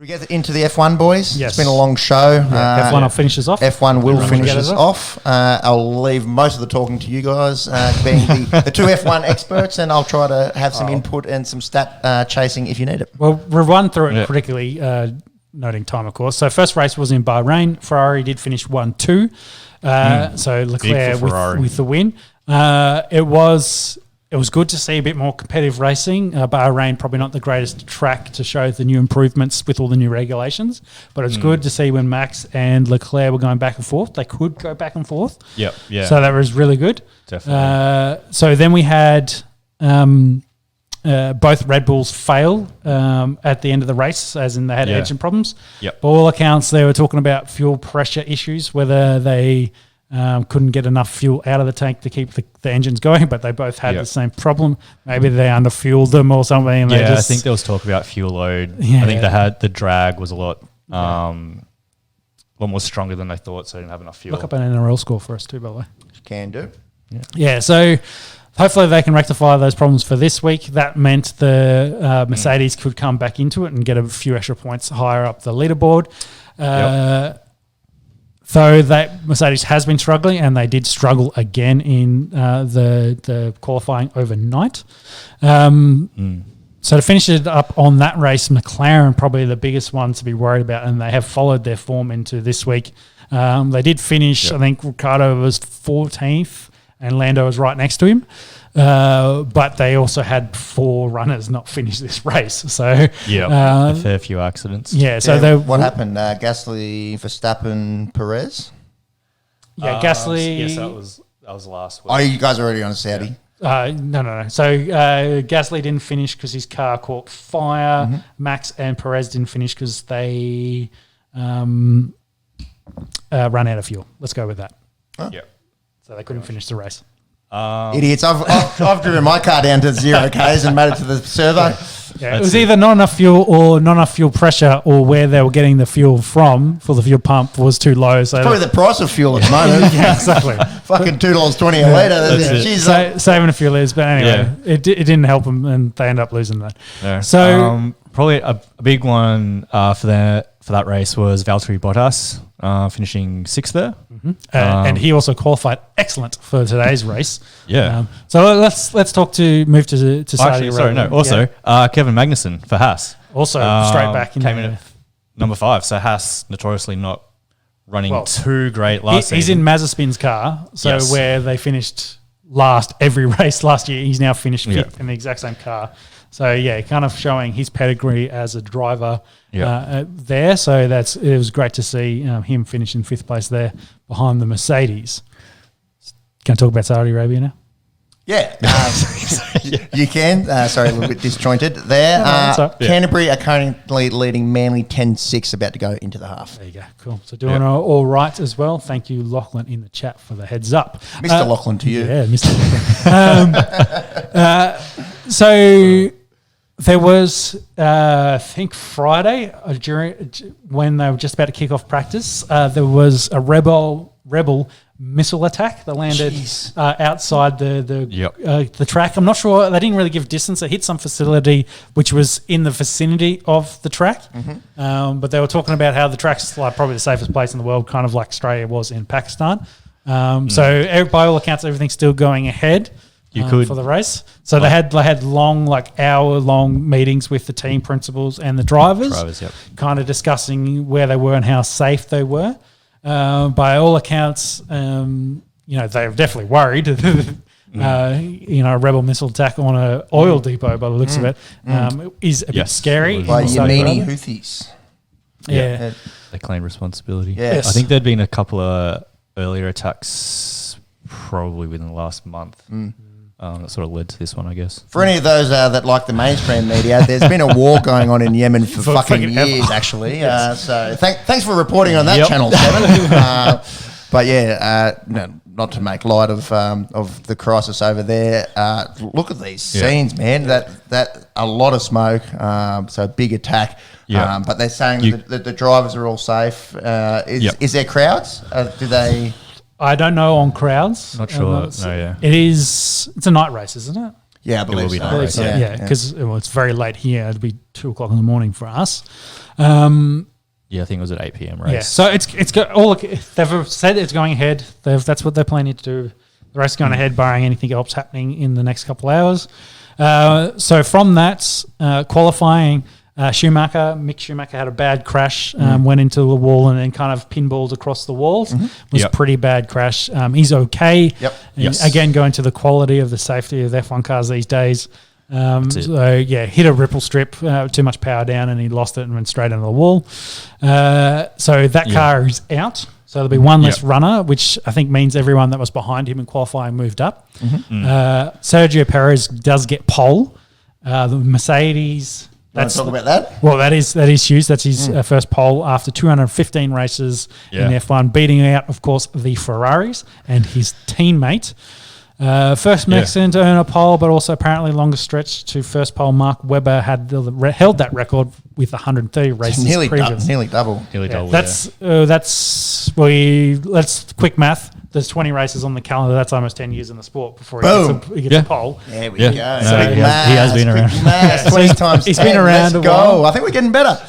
We get into the F1, boys. Yes. It's been a long show. F1 will finish us off. F1 will Everyone finish get us it off. I'll leave most of the talking to you guys, being the two F1 experts, and I'll try to have some input and some stat chasing if you need it. Well, we'll run through it critically, noting time, of course. So first race was in Bahrain. Ferrari did finish 1-2. So Leclerc with the win. It was good to see a bit more competitive racing. Bahrain, probably not the greatest track to show the new improvements with all the new regulations, but it's good to see when Max and Leclerc were going back and forth. They could go back and forth. Yep. Yeah. So that was really good. Definitely. So then we had both Red Bulls fail at the end of the race, as in they had engine problems. Yep. By all accounts, they were talking about fuel pressure issues, whether they couldn't get enough fuel out of the tank to keep the engines going, but they both had the same problem. Maybe they underfueled them or something. And I think there was talk about fuel load. I think they had the drag was a lot more stronger than they thought, so they didn't have enough fuel. Look up an NRL score for us too, by the way. Can do. Yeah, so hopefully they can rectify those problems for this week. That meant the Mercedes could come back into it and get a few extra points higher up the leaderboard. So that Mercedes has been struggling, and they did struggle again in the qualifying overnight. So to finish it up on that race, McLaren probably the biggest one to be worried about, and they have followed their form into this week. They did finish, I think Ricciardo was 14th, and Lando was right next to him. But they also had 4 runners not finish this race. So a fair few accidents. What happened? Gasly, Verstappen, Perez? Gasly. Yes, that was last week. Oh, you guys are already on Saudi? No. So Gasly didn't finish because his car caught fire. Max and Perez didn't finish because they ran out of fuel. Let's go with that. Huh? So they couldn't finish the race. Idiots. I've driven my car down to 0 Ks and made it to the servo. It was either not enough fuel or not enough fuel pressure, or where they were getting the fuel from for the fuel pump was too low. So probably the price of fuel at the moment. Exactly. Fucking $2.20 a litre. Saving a few litres, but anyway, it didn't help them, and they ended up losing that. Yeah. So probably a big one for that race was Valtteri Bottas finishing 6th there. And he also qualified excellent for today's race. So let's move to Saudi Arabia. Kevin Magnussen for Haas. Also straight back came in at number 5. So Haas notoriously not running too great last season. He's in Mazepin's car, so where they finished last every race last year, he's now finished 5th in the exact same car. So kind of showing his pedigree as a driver there. So it was great to see him finish in 5th place there behind the Mercedes. Can I talk about Saudi Arabia now? Yeah, you can. Sorry, a little bit disjointed there. Canterbury are currently leading Manly 10-6, about to go into the half. There you go. Cool. So doing all right as well. Thank you, Lachlan, in the chat for the heads up. Mr. Lachlan to you. Yeah, Mr. Lachlan. So there was, I think Friday, when they were just about to kick off practice, there was a rebel missile attack that landed outside the track. I'm not sure. They didn't really give distance. It hit some facility which was in the vicinity of the track. But they were talking about how the track's like probably the safest place in the world, kind of like Australia was in Pakistan. So by all accounts, everything's still going ahead. For the race. So they had long, hour-long meetings with the team principals and the drivers kind of discussing where they were and how safe they were. By all accounts, they were definitely worried. A rebel missile attack on an oil depot, by the looks of it, is a bit scary. By Yemeni Houthis. Yeah. They claim responsibility. Yes. I think there'd been a couple of earlier attacks probably within the last month. That sort of led to this one, I guess. For any of those that like the mainstream media, there's been a war going on in Yemen for fucking years, actually. So thanks for reporting on that, Channel 7. But not to make light of the crisis over there. Look at these scenes, man. That a lot of smoke. So big attack. But they're saying that the drivers are all safe. Is there crowds? Do they? I don't know on crowds. Not sure. It's a night race, isn't it? Yeah, I believe will be so. night race. Yeah, because it's very late here. It'll be 2:00 in the morning for us. Yeah, I think it was at 8 p.m. race. Yeah, so it's got all. They've said it's going ahead. That's what they're planning to do. The race is going ahead, barring anything else happening in the next couple of hours. So from that qualifying, Mick Schumacher had a bad crash, went into the wall and then kind of pinballed across the walls. Was a pretty bad crash. He's okay. Yep. Again, going to the quality of the safety of F1 cars these days. So yeah, hit a ripple strip, too much power down, and he lost it and went straight into the wall. So that car is out. So there'll be one less runner, which I think means everyone that was behind him in qualifying moved up. Sergio Perez does get pole. The Mercedes. Let's talk about that. Well, that is huge. That's his first pole after 215 races in F1, beating out, of course, the Ferraris and his teammate. First Mexican to earn a pole, but also apparently longest stretch to first pole. Mark Webber held that record with 130 races. Nearly previous. double. Double. That's quick math. There's 20 races on the calendar. That's almost 10 years in the sport before he gets a pole. There we go. So he has been around. 20 times he's 10. been around Let's a while. go. I think we're getting better.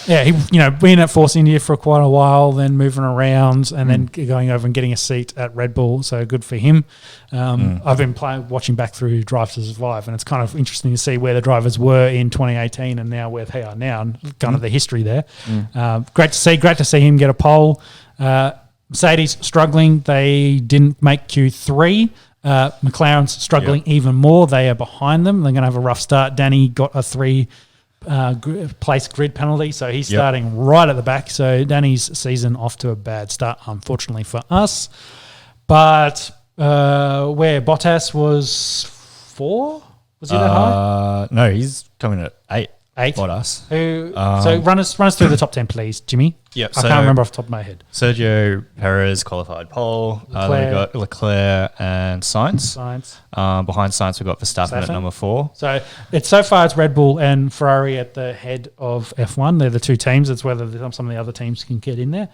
Yeah, he been at Force India for quite a while, then moving around, and then going over and getting a seat at Red Bull. So good for him. I've been watching back through Drive to Survive, and it's kind of interesting to see where the drivers were in 2018 and now where they are now, and kind of the history there. Great to see him get a pole. Mercedes struggling. They didn't make Q3. McLaren's struggling even more. They are behind them. They're going to have a rough start. Danny got a 3-place grid penalty, so he's starting right at the back. So Danny's season off to a bad start, unfortunately for us. But where Bottas was 4? Was he that high? No, he's coming at 8. 8. Bottas. So run us through the top 10, please, Jimmy. Yep. I can't remember off the top of my head. Sergio Perez qualified pole. Then we got Leclerc and Sainz. Behind Sainz, we got Verstappen at number 4. So so far it's Red Bull and Ferrari at the head of F1. They're the two teams. It's whether some of the other teams can get in there.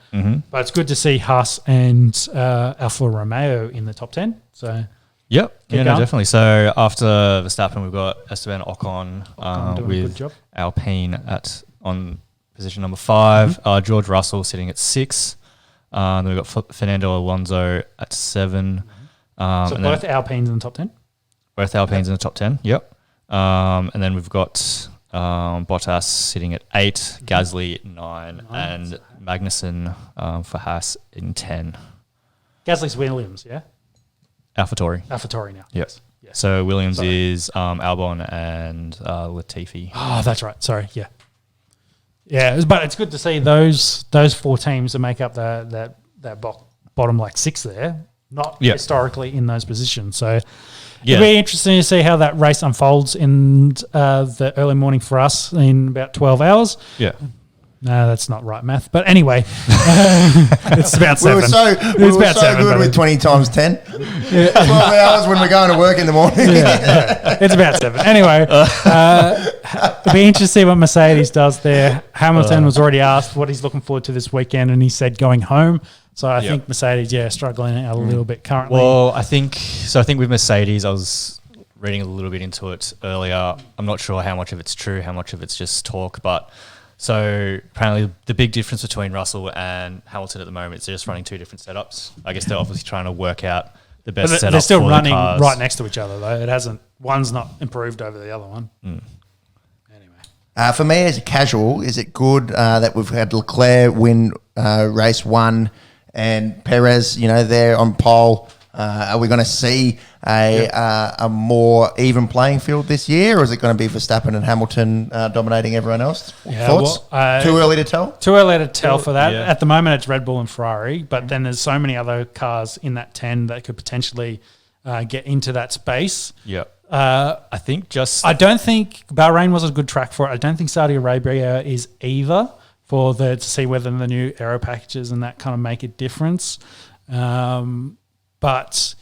But it's good to see Haas and Alfa Romeo in the top 10. So. Yep. No, definitely. So after Verstappen, we've got Esteban Ocon with Alpine on position number 5. George Russell sitting at 6. Then we've got Fernando Alonso at 7. So both Alpines in the top 10? Both Alpines in the top 10, yep. And then we've got Bottas sitting at 8, Gasly at 9, and Magnussen for Haas in 10. Gasly's Williams, yeah? AlphaTauri now. Yes. So Williams is Albon and Latifi. Oh, that's right. Sorry. Yeah. Yeah, but it's good to see those 4 teams that make up that bottom 6 there, not historically in those positions. So it'll be interesting to see how that race unfolds in the early morning for us in about 12 hours. Yeah. No, that's not right math. But anyway, it's about 7. We were so good with 20 times 10. 12 hours when we're going to work in the morning. It's about 7. Anyway, it'll be interesting to see what Mercedes does there. Hamilton was already asked what he's looking forward to this weekend, and he said going home. So I think Mercedes, struggling a little bit currently. Well, I think with Mercedes, I was reading a little bit into it earlier. I'm not sure how much of it's true, how much of it's just talk, but... So apparently the big difference between Russell and Hamilton at the moment is they're just running 2 different setups. I guess they're obviously trying to work out the best setup. They're still running right next to each other though. It hasn't. One's not improved over the other one. Anyway, for me as a casual, is it good that we've had Leclerc win race 1 and Perez, there on pole? Are we going to see a more even playing field this year, or is it going to be Verstappen and Hamilton dominating everyone else? Thoughts? Too early to tell? Too early to tell for that. Yeah. At the moment, it's Red Bull and Ferrari, but then there's so many other cars in that 10 that could potentially get into that space. Yeah. I don't think Bahrain was a good track for it. I don't think Saudi Arabia is either to see whether the new aero packages and that kind of make a difference. But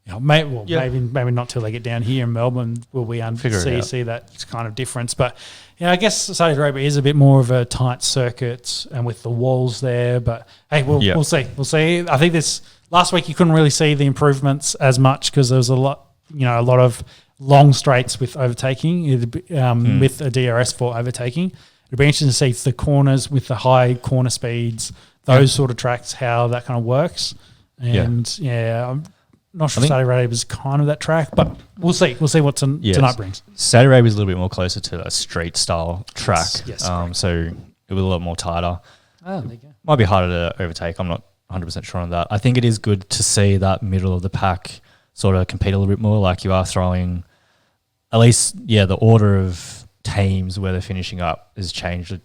maybe not till they get down here in Melbourne will we see that kind of difference. But I guess Saudi Arabia is a bit more of a tight circuit and with the walls there. But hey, we'll see. We'll see. I think this last week you couldn't really see the improvements as much because there was a lot of long straights with overtaking, with a DRS for overtaking. It'd be interesting to see if the corners with the high corner speeds, those sort of tracks, how that kind of works. And I'm not sure Saudi Arabia was kind of that track, but we'll see. We'll see what tonight brings. Saudi Arabia is a little bit more closer to a street style track. Yes, so it was a lot more tighter. Oh, there you go. Might be harder to overtake. I'm not 100% sure on that. I think it is good to see that middle of the pack sort of compete a little bit more. Like you are throwing, at least, the order of teams where they're finishing up has changed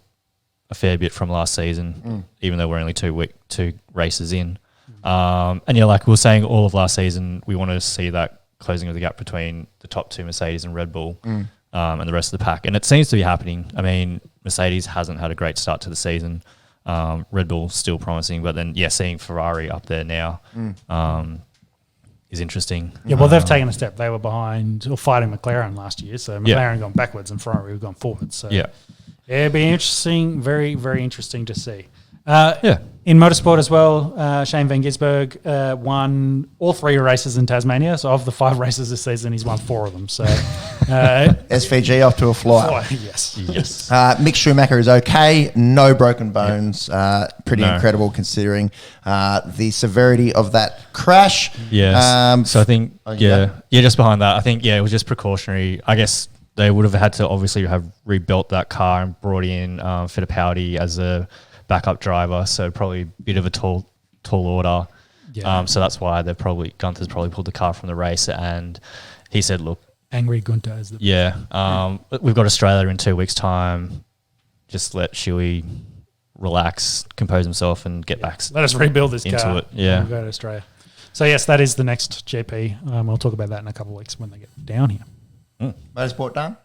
a fair bit from last season, even though we're only two races in. And like we were saying all of last season, we want to see that closing of the gap between the top two, Mercedes and Red Bull, and the rest of the pack. And it seems to be happening. I mean, Mercedes hasn't had a great start to the season. Red Bull still promising, but then seeing Ferrari up there now is interesting. Yeah, well, they've taken a step. They were behind or fighting McLaren last year, so McLaren gone backwards and Ferrari have gone forwards. So it'd be interesting, very, very interesting to see. In motorsport as well, Shane Van Gisbergen won all 3 races in Tasmania. So of the 5 races this season, he's won 4 of them. So SVG off to a flyer. Yes. Mick Schumacher is okay. No broken bones. Pretty incredible considering the severity of that crash. Yes. So I think, just behind that, I think, it was just precautionary. I guess they would have had to obviously have rebuilt that car and brought in Fittipaldi as a backup driver, so probably a bit of a tall order. So that's why Gunther's probably pulled the car from the race, and he said, "Look, angry Gunther is the we've got Australia in 2 weeks' time. Just let Shuey relax, compose himself, and get back. Let us rebuild this into car. It. Yeah, we'll go to Australia. So yes, that is the next GP. We'll talk about that in a couple of weeks when they get down here. Motorsport done.